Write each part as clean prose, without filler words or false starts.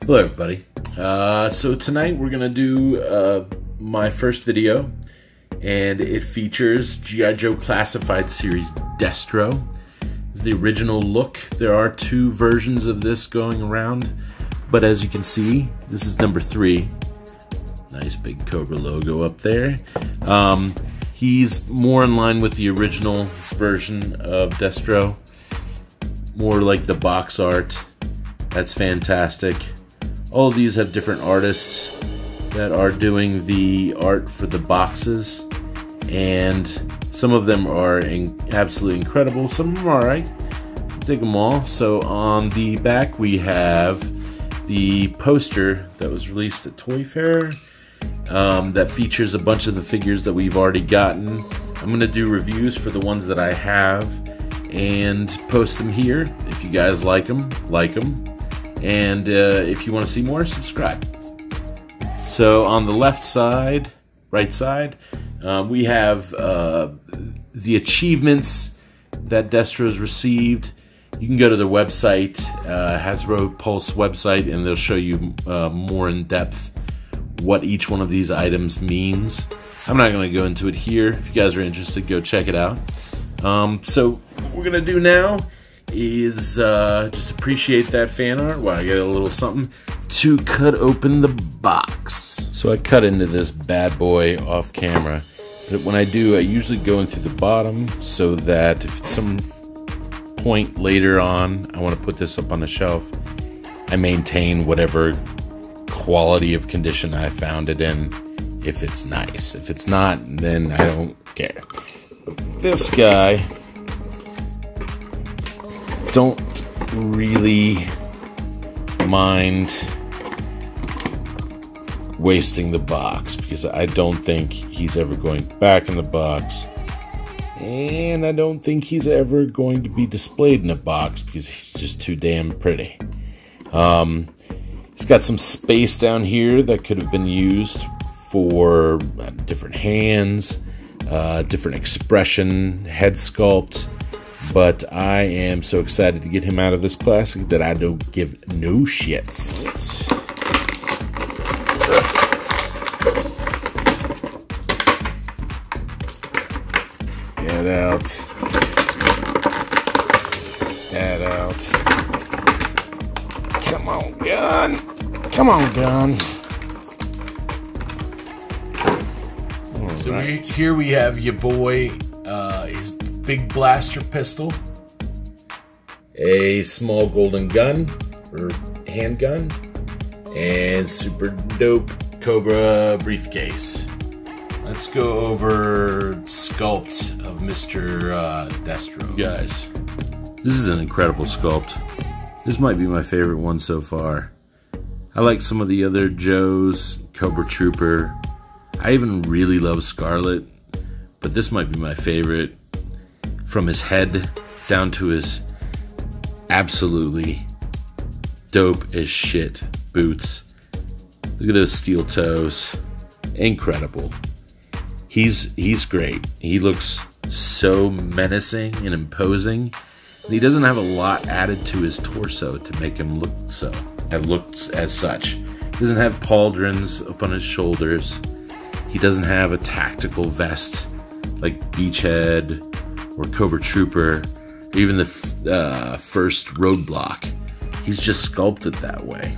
Hello everybody. So tonight we're gonna do my first video, and it features Joe Classified Series Destro. This is the original look. There are two versions of this going around, but as you can see, this is number 3. Nice big Cobra logo up there. He's more in line with the original version of Destro, more like the box art. That's fantastic. All of these have different artists that are doing the art for the boxes, and some of them are absolutely incredible. Some of them are alright. Dig them all. So on the back we have the poster that was released at Toy Fair that features a bunch of the figures that we've already gotten. I'm going to do reviews for the ones that I have and post them here. If you guys like them, and if you want to see more, subscribe. So on the left side, right side, we have the achievements that Destro's received. You can go to their website, Hasbro Pulse website, and they'll show you more in depth what each one of these items means. I'm not going to go into it here. If you guys are interested, go check it out. So what we're going to do now is just appreciate that fan art while I get a little something to cut open the box. So I cut into this bad boy off camera, but when I do, I usually go in through the bottom so that if at some point later on I want to put this up on the shelf, I maintain whatever quality of condition I found it in, if it's nice. If it's not, then I don't care. This guy, don't really mind wasting the box, because I don't think he's ever going back in the box, and I don't think he's ever going to be displayed in a box because he's just too damn pretty. He's got some space down here that could have been used for different hands, different expression, head sculpt. But I am so excited to get him out of this plastic that I don't give no shits. Get out. Get out. Come on, gun. Come on, gun. So right. Here we have your boy, his big blaster pistol, a small golden gun or handgun, and super dope Cobra briefcase. Let's go over Sculpt of Mr. Destro. Guys, this is an incredible sculpt. This might be my favorite one so far. I like some of the other Joes, Cobra Trooper. I even really love Scarlet, but this might be my favorite. From his head down to his absolutely dope as shit boots. Look at those steel toes. Incredible. He's great. He looks so menacing and imposing. And he doesn't have a lot added to his torso to make him look so. It looks as such. He doesn't have pauldrons up on his shoulders. He doesn't have a tactical vest like Beachhead or Cobra Trooper, or even the first Roadblock. He's just sculpted that way.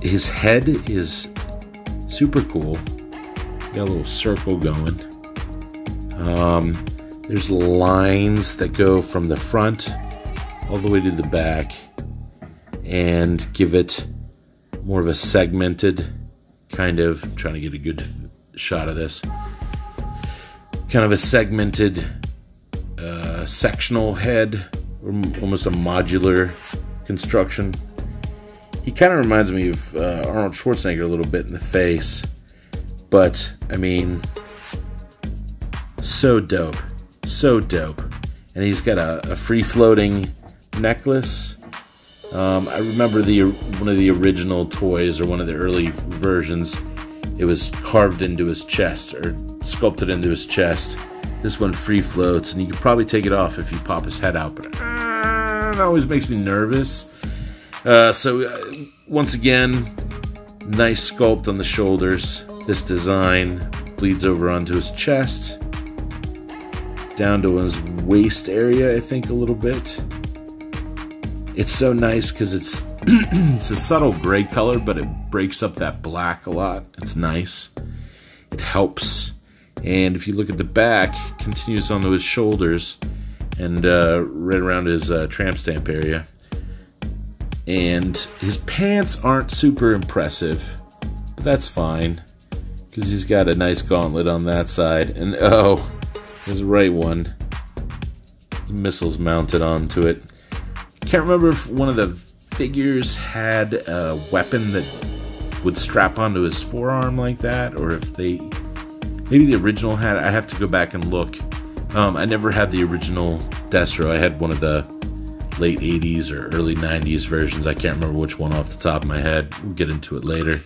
His head is super cool. Got a little circle going. There's lines that go from the front all the way to the back and give it more of a segmented kind of, I'm trying to get a good shot of this, kind of a segmented sectional head, or almost a modular construction. He kind of reminds me of Arnold Schwarzenegger a little bit in the face, but I mean, so dope, so dope. And he's got a free-floating necklace. I remember one of the original toys, or one of the early versions, it was carved into his chest, or sculpted into his chest. This one free floats, and you could probably take it off if you pop his head out, but it always makes me nervous. Once again, nice sculpt on the shoulders. This design bleeds over onto his chest, down to his waist area, I think, a little bit. It's so nice because it's it's a subtle gray color, but it breaks up that black a lot. It's nice. It helps. And if you look at the back, it continues onto his shoulders and right around his tramp stamp area. And his pants aren't super impressive, but that's fine because he's got a nice gauntlet on that side. And oh, there's the right one. The missile's mounted onto it. Can't remember if one of the figures had a weapon that would strap onto his forearm like that, or if maybe the original had it. I have to go back and look. I never had the original Destro. I had one of the late 80s or early 90s versions. I can't remember which one off the top of my head. We'll get into it later.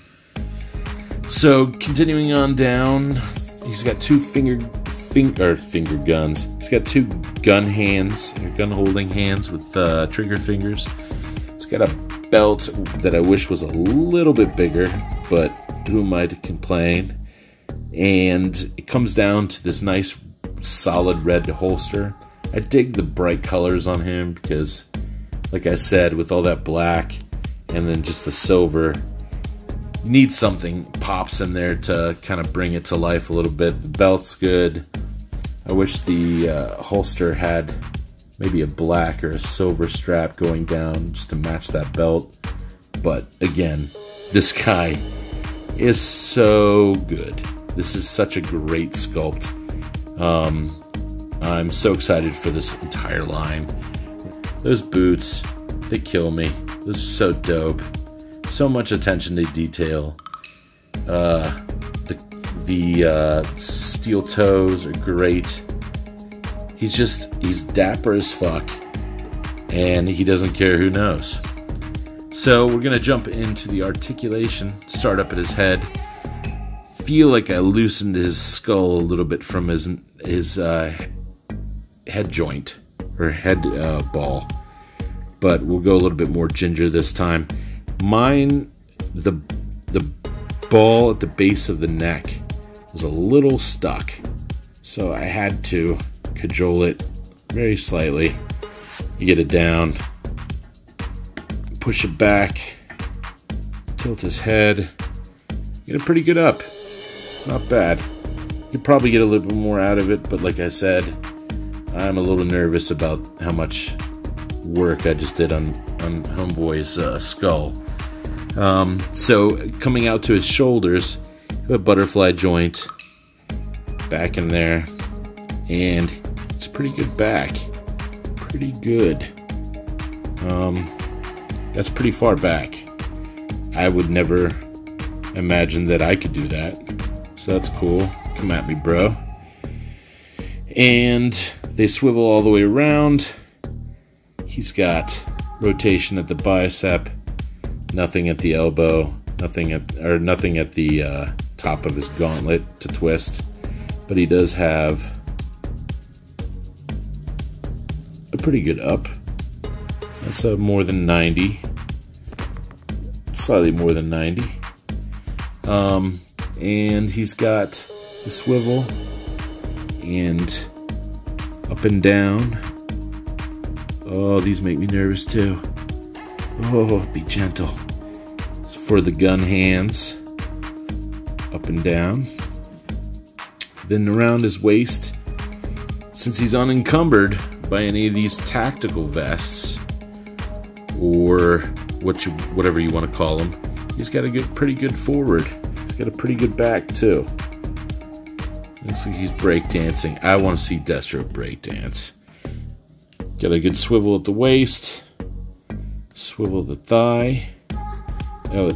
So continuing on down, he's got two finger guns. He's got two gun hands, or gun holding hands with trigger fingers. It's got a belt that I wish was a little bit bigger, but who am I to complain? And it comes down to this nice solid red holster. I dig the bright colors on him because, like I said, with all that black and then just the silver, you need something pops in there to kind of bring it to life a little bit. The belt's good. I wish the holster had maybe a black or a silver strap going down just to match that belt. But again, this guy is so good. This is such a great sculpt. I'm so excited for this entire line. Those boots, they kill me. This is so dope. So much attention to detail. The steel toes are great. He's dapper as fuck, and he doesn't care who knows. So we're gonna jump into the articulation, start up at his head. Feel like I loosened his skull a little bit from his head joint, or head ball, but we'll go a little bit more ginger this time. The ball at the base of the neck was a little stuck, so I had to cajole it very slightly. You get it down, push it back, tilt his head, get it pretty good up. It's not bad. You could probably get a little bit more out of it, but like I said, I'm a little nervous about how much work I just did on Homeboy's skull. So coming out to his shoulders, a butterfly joint back in there, and it's a pretty good back. Pretty good. That's pretty far back. I would never imagine that I could do that. So that's cool. Come at me, bro. And they swivel all the way around. He's got rotation at the bicep, nothing at the elbow, nothing at the top of his gauntlet to twist. But he does have a pretty good up. That's a more than 90. Slightly more than 90. And he's got the swivel and up and down. Oh, these make me nervous too. Oh, be gentle. For the gun hands, up and down. Then around his waist, since he's unencumbered by any of these tactical vests, or whatever you want to call them, he's got a pretty good forward. He's got a pretty good back too. Looks like he's breakdancing. I want to see Destro breakdance. Got a good swivel at the waist, swivel the thigh. Oh,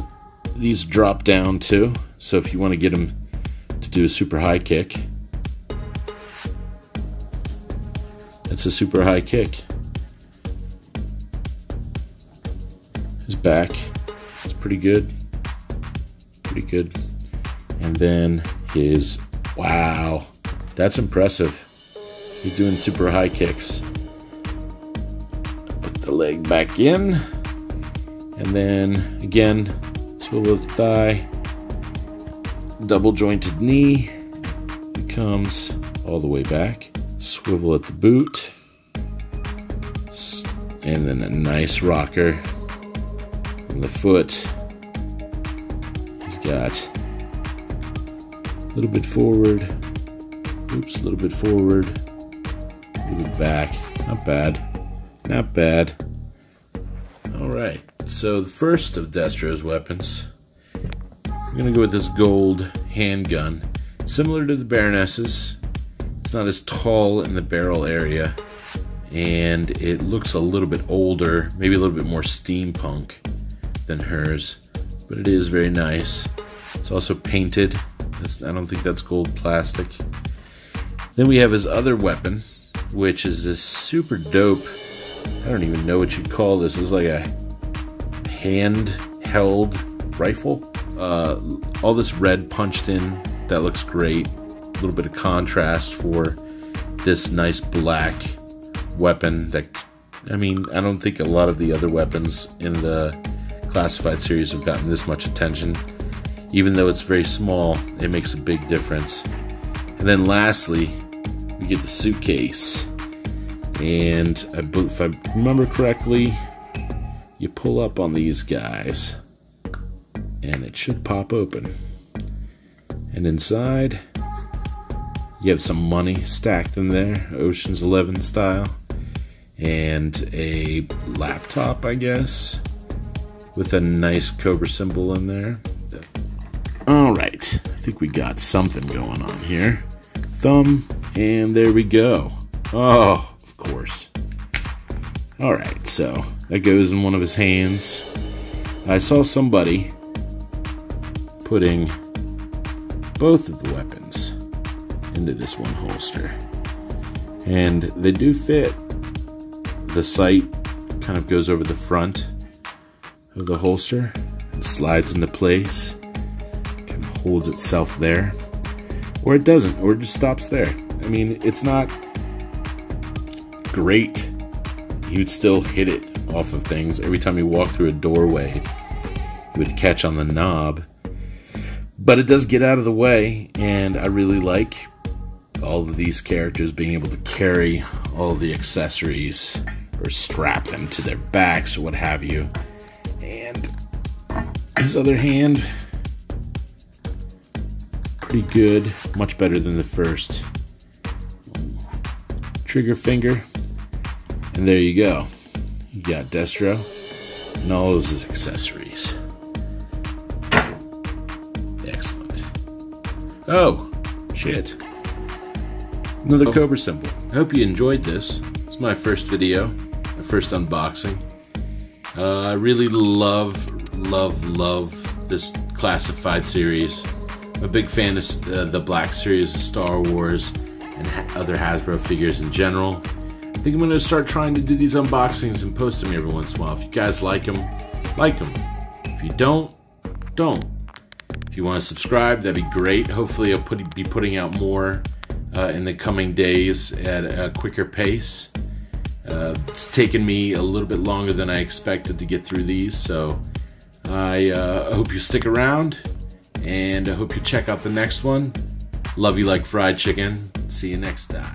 these drop down too. So if you want to get him to do a super high kick, that's a super high kick. His back is pretty good. Pretty good. And then his, wow, that's impressive. He's doing super high kicks. Put the leg back in. And then again, swivel of the thigh, double jointed knee, it comes all the way back, swivel at the boot, and then a nice rocker from the foot. He's got a little bit forward, oops, a little bit forward, a little bit back. Not bad, not bad. All right, so the first of Destro's weapons, we're gonna go with this gold handgun. Similar to the Baroness's, it's not as tall in the barrel area, and it looks a little bit older, maybe a little bit more steampunk than hers, but it is very nice. It's also painted. I don't think that's gold plastic. Then we have his other weapon, which is this super dope, I don't even know what you'd call this. It's like a handheld rifle. All this red punched in, that looks great. A little bit of contrast for this nice black weapon that, I mean, I don't think a lot of the other weapons in the Classified series have gotten this much attention. Even though it's very small, it makes a big difference. And then lastly, we get the suitcase. And if I remember correctly, you pull up on these guys and it should pop open. And inside, you have some money stacked in there, Ocean's 11 style, and a laptop, I guess, with a nice Cobra symbol in there. All right, I think we got something going on here. Thumb, and there we go. Oh, of course. All right, so that goes in one of his hands. I saw somebody putting both of the weapons into this one holster, and they do fit. The sight kind of goes over the front of the holster and slides into place, kind of holds itself there, or it doesn't, or it just stops there. I mean, it's not great. You'd still hit it off of things. Every time you walk through a doorway, you would catch on the knob. But it does get out of the way, and I really like all of these characters being able to carry all of the accessories or strap them to their backs or what have you. And his other hand, pretty good, much better than the first. Trigger finger, and there you go. You got Destro and all of his accessories. Excellent. Oh, shit. Another Cobra symbol. I hope you enjoyed this. It's my first video, my first unboxing. I really love this Classified series. I'm a big fan of the Black series of Star Wars and other Hasbro figures in general. I think I'm going to start trying to do these unboxings and post them every once in a while. If you guys like them, like them. If you don't, don't. If you want to subscribe, that'd be great. Hopefully I'll be putting out more in the coming days at a quicker pace. It's taken me a little bit longer than I expected to get through these, so I hope you stick around, and I hope you check out the next one. Love you like fried chicken. See you next time.